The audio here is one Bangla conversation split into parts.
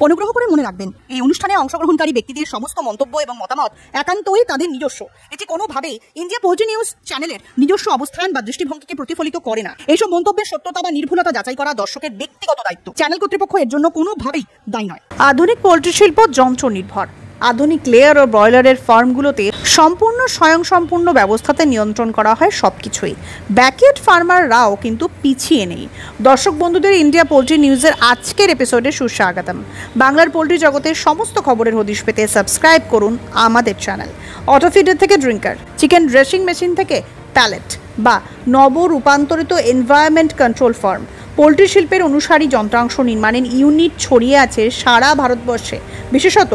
অনুগ্রহ করে মনে রাখবেন, এই অনুষ্ঠানে অংশগ্রহণকারী ব্যক্তিদের সমস্ত মন্তব্য এবং মতামত একান্তই তাদের নিজস্ব। এটি কোনোভাবেই ইন্ডিয়া পোল্ট্রি নিউজ চ্যানেলের নিজস্ব অবস্থান বা দৃষ্টিভঙ্গিকে প্রতিফলিত করে না। এইসব মন্তব্যের সত্যতা বা নির্ভুলতা যাচাই করা দর্শকের ব্যক্তিগত দায়িত্ব। চ্যানেল কর্তৃপক্ষ এর জন্য কোনোভাবেই দায়ী নয়। আধুনিক পোল্ট্রি শিল্প যন্ত্র নির্ভর। আধুনিক লেয়ার ও ব্রয়লারের ফার্মগুলোতে সম্পূর্ণ স্বয়ংসম্পূর্ণ ব্যবস্থাতে নিয়ন্ত্রণ করা হয় সবকিছুই। ব্যাকইয়ার্ড ফার্মাররাও কিন্তু পিছিয়ে নেই। দর্শক বন্ধুদের ইন্ডিয়া পোল্ট্রি নিউজের আজকের এপিসোডে সুস্বাগতম। বাংলার পোল্ট্রি জগতের সমস্ত খবরের হদিশ পেতে সাবস্ক্রাইব করুন আমাদের চ্যানেল। অটো ফিডার থেকে ড্রিঙ্কার, চিকেন ড্রেসিং মেশিন থেকে প্যালেট বা নব রূপান্তরিত এনভায়রনমেন্ট কন্ট্রোল ফার্ম, পোল্ট্রি শিল্পের অনুসারী যন্ত্রাংশ নির্মাণের ইউনিট ছড়িয়ে আছে সারা ভারতবর্ষে, বিশেষত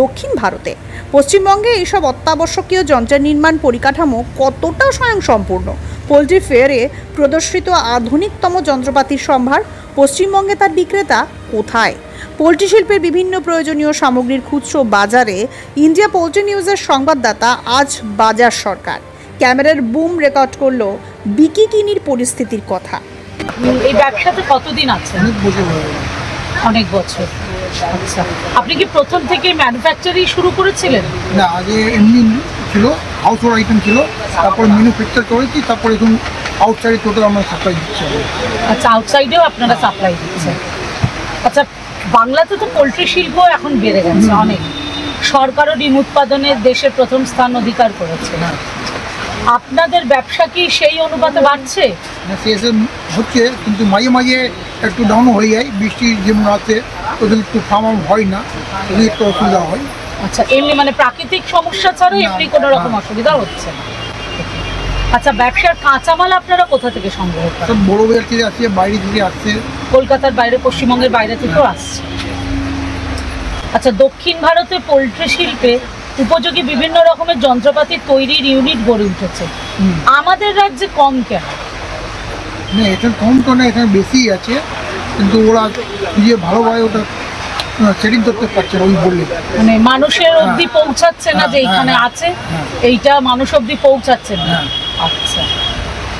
দক্ষিণ ভারতে। পশ্চিমবঙ্গে এইসব অত্যাবশ্যকীয় যন্ত্রের নির্মাণ পরিকাঠামো কতটা স্বয়ংসম্পূর্ণ? পোল্ট্রি ফেয়ারে প্রদর্শিত আধুনিকতম যন্ত্রপাতির সম্ভার, পশ্চিমবঙ্গে তার বিক্রেতা কোথায়? পোল্ট্রি শিল্পের বিভিন্ন প্রয়োজনীয় সামগ্রীর খুচরো বাজারে ইন্ডিয়া পোল্ট্রি নিউজের সংবাদদাতা আজ বাজার সরকার ক্যামেরার বুম রেকর্ড করলো বিকিকিনির পরিস্থিতির কথা। এই ব্যবসাতে কতদিন আছে? অনেক বছর। আচ্ছা, আপনি কি প্রথম থেকে ম্যানুফ্যাকচারিং শুরু করেছিলেন? না, আগে এমনি ছিল, হাউস হোল্ড আইটেম ছিল, তারপরে ম্যানুফ্যাকচার করেছি, তারপরে এখন আউটসাইডে টোটাল আমরা সাপ্লাই দিচ্ছি। আচ্ছা, আউটসাইডেও আপনারা সাপ্লাই দিচ্ছেন। আচ্ছা, বাংলাতে তো পোলট্রি শিল্প এখন বেড়ে গেছে অনেক। সরকারও ডিম উৎপাদনের দেশের প্রথম স্থান অধিকার করেছে। আপনাদের ব্যবসা কি সেই অনুপাতে বাড়ছে? হচ্ছে, কিন্তু মাঝে মাঝে একটু ডাউন হয়ে যায়। বৃষ্টি যেমন আছে ওদের একটু ফার্ম হয় না, ওদের একটু অসুবিধা হয়। আচ্ছা, এমনি মানে প্রাকৃতিক সমস্যা ছাড়া এমনি কোনো রকম অসুবিধা হচ্ছে না। আচ্ছা, ব্যবসার কাঁচামাল আপনারা কোথা থেকে সংগ্রহ করেন? বড় বাজার থেকে আসছে, বাইরে থেকে আসছে, কলকাতার বাইরে, পশ্চিমবঙ্গের বাইরে থেকেও আসছে। আচ্ছা, দক্ষিণ ভারতে পোলট্রি শিল্পে উপযোগী বিভিন্ন রকমের যন্ত্রপাতি তৈরির ইউনিট গড়ে উঠেছে। আমাদের রাজ্যে কম কেন? না, এখানে কম তো না, এখানে বেশি আছে, কিন্তু ওরা যে ভালোভাবে ওটা সেটিং করতে পারছে না। ওই বললে মানে মানুষের অবধি পৌঁছাচ্ছে না যে এইখানে আছে, এইটা মানুষ অবধি পৌঁছাচ্ছে না। আচ্ছা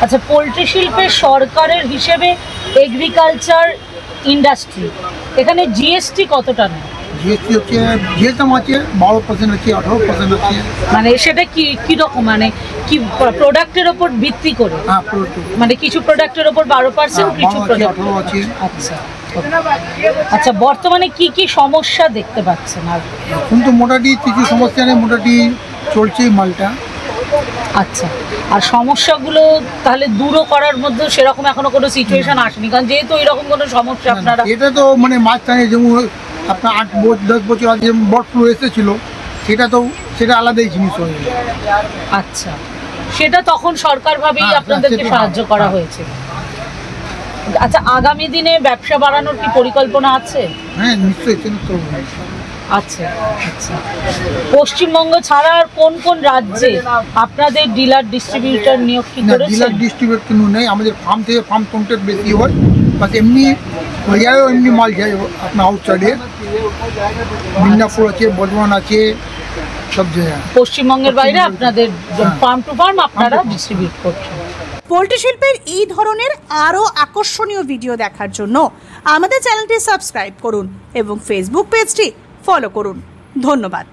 আচ্ছা, পোলট্রি শিল্পের সরকারের হিসেবে এগ্রিকালচার ইন্ডাস্ট্রি, এখানে জিএসটি কতটা নেয়? জিএসটি হচ্ছে, যেরকম আছে 12% আছে, 18% আছে। মানে সেটা কি কিরকম, মানে কি প্রোডাক্টের ওপর ভিত্তি করে? হ্যাঁ, মানে কিছু প্রোডাক্টের ওপর 12%, কিছু প্রোডাক্ট আছে। আচ্ছা আচ্ছা, বর্তমানে কি কি সমস্যা দেখতে পাচ্ছেন? আর কিন্তু মোটামুটি কিছু সমস্যা নেই, মোটামুটি চলছে মালটা। আচ্ছা, আর সমস্যাগুলো তাহলে দূরও করার মধ্যে সেরকম এখনো কোনো সিচুয়েশন আসেনি, কারণ যেহেতু এরকম কোনো সমস্যা আপনারা। এটা তো মানে মাঝখানে যেমন আপনার 8-10 বছর আগে বার্ড ফ্লু এসেছিল, সেটা আলাদাই জিনিস হয়ে যায়। আচ্ছা, সেটা তখন সরকারভাবেই আপনাদেরকে সাহায্য করা হয়েছে। আচ্ছা, আগামী দিনে ব্যবসা বাড়ানোর কি পরিকল্পনা আছে? হ্যাঁ, নিশ্চয়ই। আচ্ছা আচ্ছা, পশ্চিমবঙ্গ ছাড়া আর কোন কোন রাজ্যে আপনাদের ডিলার ডিস্ট্রিবিউটর নিয়োগ কি করেছেন? ডিলার ডিস্ট্রিবিউটর কোনো নেই, আমাদের ফার্ম থেকে ফার্ম কন্ট্যাক্ট বেশি হয়, বাস এমনি বাজারেও এমনি মাল যায় আপনার আউটসাইডে। মিদনাপুর আছে, বর্ধমান আছে, সব জায়গায়। পশ্চিমবঙ্গের বাইরে আপনাদের ফার্ম টু ফার্ম আপনারা ডিস্ট্রিবিউট করছেন। পোল্ট্রি শিল্পের এই ধরনের আরও আকর্ষণীয় ভিডিও দেখার জন্য আমাদের চ্যানেলটি সাবস্ক্রাইব করুন এবং ফেসবুক পেজটি ফলো করুন। ধন্যবাদ।